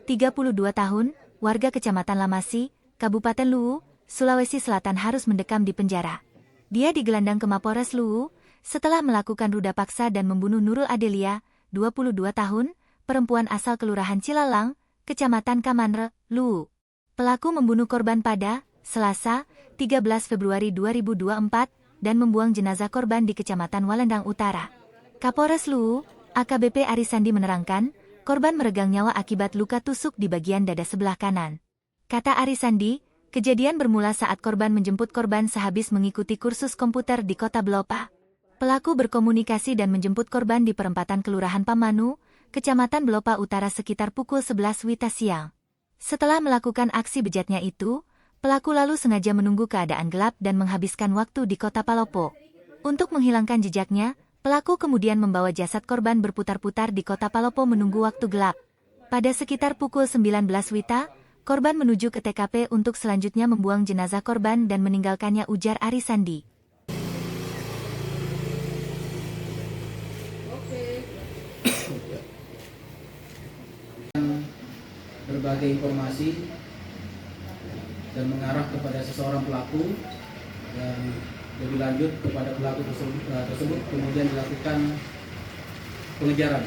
32 tahun, warga Kecamatan Lamasi, Kabupaten Luwu, Sulawesi Selatan harus mendekam di penjara. Dia digelandang ke Mapores Luwu setelah melakukan ruda paksa dan membunuh Nurul Adelia, 22 tahun, perempuan asal Kelurahan Cilalang, Kecamatan Kamanre, Luwu. Pelaku membunuh korban pada Selasa, 13 Februari 2024 dan membuang jenazah korban di Kecamatan Walendang Utara. Kapolres Luwu, AKBP Arisandi menerangkan, korban meregang nyawa akibat luka tusuk di bagian dada sebelah kanan. Kata Arisandi, kejadian bermula saat korban menjemput korban sehabis mengikuti kursus komputer di Kota Belopa. Pelaku berkomunikasi dan menjemput korban di perempatan Kelurahan Pamanu, Kecamatan Belopa Utara sekitar pukul 11 WITA siang. Setelah melakukan aksi bejatnya itu, pelaku lalu sengaja menunggu keadaan gelap dan menghabiskan waktu di Kota Palopo. Untuk menghilangkan jejaknya, pelaku kemudian membawa jasad korban berputar-putar di Kota Palopo menunggu waktu gelap. Pada sekitar pukul 19 WITA, korban menuju ke TKP untuk selanjutnya membuang jenazah korban dan meninggalkannya, ujar Arisandi. Berbagai informasi dan mengarah kepada seseorang pelaku dan lebih lanjut kepada pelaku tersebut kemudian dilakukan pengejaran.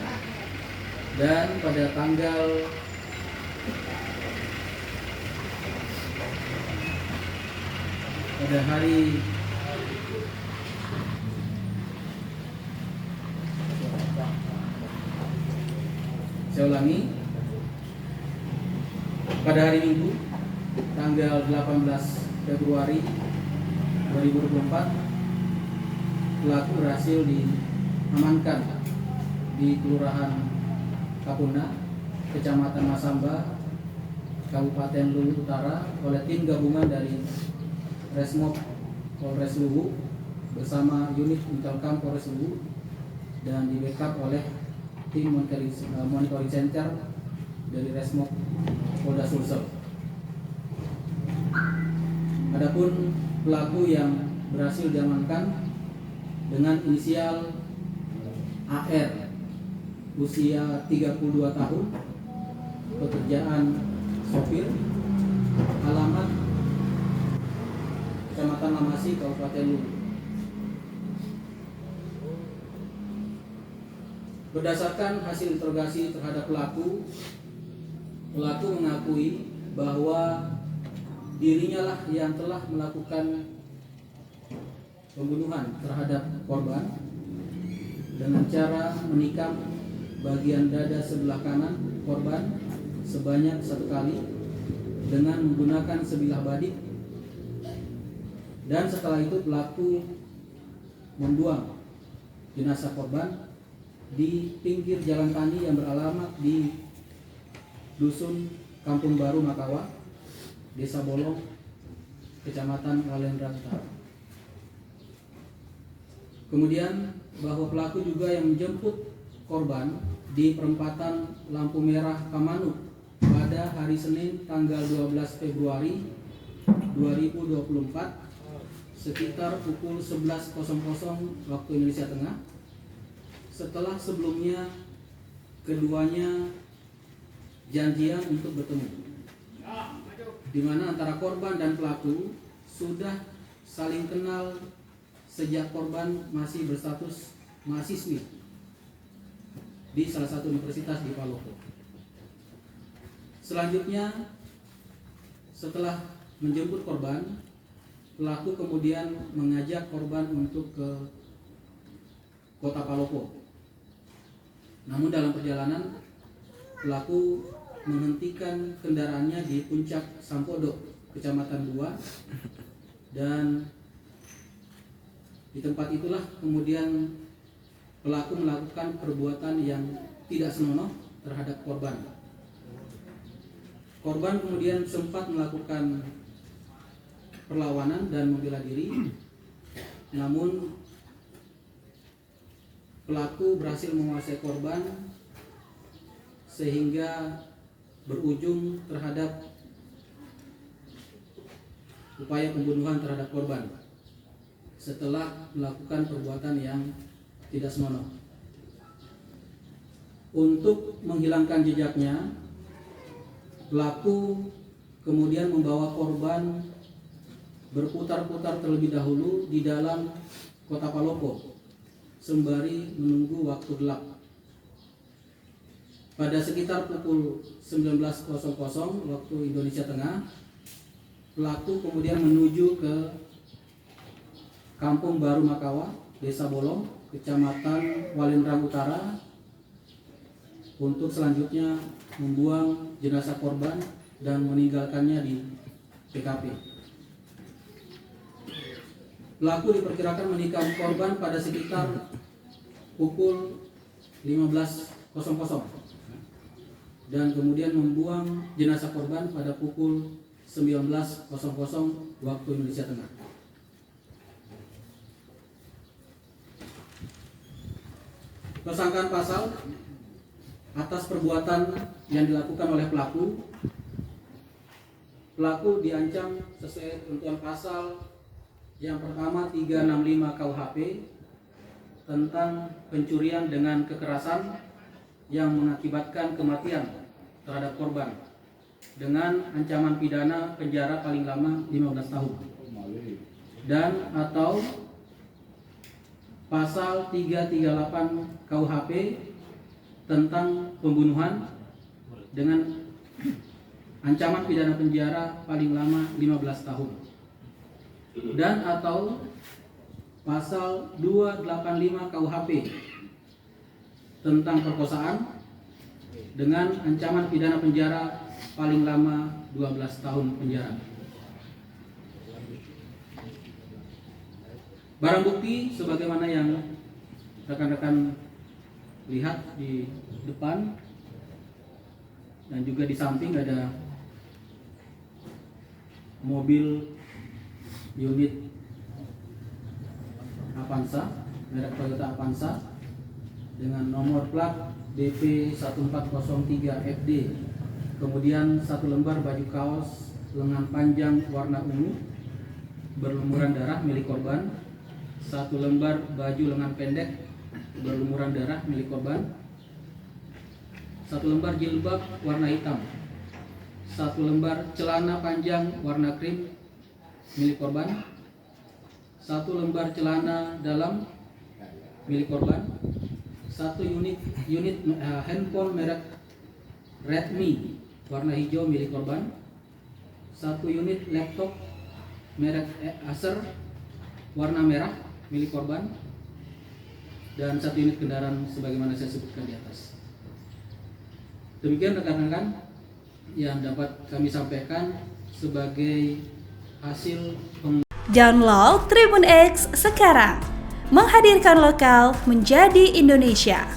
Dan pada tanggal hari pada hari Minggu tanggal 18 Februari 2024 pelaku berhasil diamankan di Kelurahan Kapuna, Kecamatan Masamba, Kabupaten Luwu Utara oleh tim gabungan dari Resmob Polres Luwu bersama unit Intelkam Polres Luwu dan di backup oleh tim monitoring center dari Resmob Polda Sulsel. Adapun pelaku yang berhasil diamankan dengan inisial AR, usia 32 tahun, pekerjaan sopir, alamat Kecamatan Lamasi, Kabupaten Luwu. Berdasarkan hasil interogasi terhadap pelaku mengakui bahwa dirinya lah yang telah melakukan pembunuhan terhadap korban dengan cara menikam bagian dada sebelah kanan korban sebanyak 1 kali dengan menggunakan sebilah badik, dan setelah itu pelaku membuang jenazah korban di pinggir jalan tani yang beralamat di Dusun Kampung Baru Makawa, Desa Bolong, Kecamatan Walendang Utara. Kemudian bahwa pelaku juga yang menjemput korban di perempatan lampu merah Kamanu pada hari Senin tanggal 12 Februari 2024 sekitar pukul 11.00 waktu Indonesia Tengah, setelah sebelumnya keduanya janjian untuk bertemu, di mana antara korban dan pelaku sudah saling kenal sejak korban masih berstatus mahasiswi di salah satu universitas di Palopo. Selanjutnya, setelah menjemput korban, pelaku kemudian mengajak korban untuk ke Kota Palopo. Namun dalam perjalanan, pelaku menghentikan kendaraannya di Puncak Sampodo, Kecamatan 2, dan di tempat itulah kemudian pelaku melakukan perbuatan yang tidak senonoh terhadap korban. Korban kemudian sempat melakukan perlawanan dan membela diri, namun pelaku berhasil menguasai korban sehingga berujung terhadap upaya pembunuhan terhadap korban setelah melakukan perbuatan yang tidak senonoh. Untuk menghilangkan jejaknya, Pelaku kemudian membawa korban berputar-putar terlebih dahulu di dalam kota Palopo sembari menunggu waktu gelap. Pada sekitar pukul 19.00 waktu Indonesia Tengah, pelaku kemudian menuju ke Kampung Baru Makawa, Desa Bolong, Kecamatan Walendrang Utara, untuk selanjutnya membuang jenazah korban dan meninggalkannya di TKP. Pelaku diperkirakan menikam korban pada sekitar pukul 15.00 dan kemudian membuang jenazah korban pada pukul 19.00 waktu Indonesia Tengah. Persangkaan pasal atas perbuatan yang dilakukan oleh pelaku diancam sesuai ketentuan pasal yang pertama 365 KUHP tentang pencurian dengan kekerasan yang mengakibatkan kematian terhadap korban dengan ancaman pidana penjara paling lama 15 tahun dan atau pasal 338 KUHP tentang pembunuhan dengan ancaman pidana penjara paling lama 15 tahun dan atau pasal 285 KUHP tentang perkosaan dengan ancaman pidana penjara paling lama 12 tahun penjara. Barang bukti sebagaimana yang rekan-rekan lihat di depan dan juga di samping ada mobil unit Avanza, merek Toyota Avanza dengan nomor plat DP 1403FD. Kemudian satu lembar baju kaos lengan panjang warna ungu berlumuran darah milik korban, satu lembar baju lengan pendek berlumuran darah milik korban, satu lembar jilbab warna hitam, satu lembar celana panjang warna krim milik korban, satu lembar celana dalam milik korban, satu unit handphone merek Redmi warna hijau milik korban, satu unit laptop merek Acer warna merah milik korban, dan satu unit kendaraan sebagaimana saya sebutkan di atas. Demikian rekan-rekan yang dapat kami sampaikan sebagai hasil Download Tribun X sekarang, menghadirkan lokal menjadi Indonesia.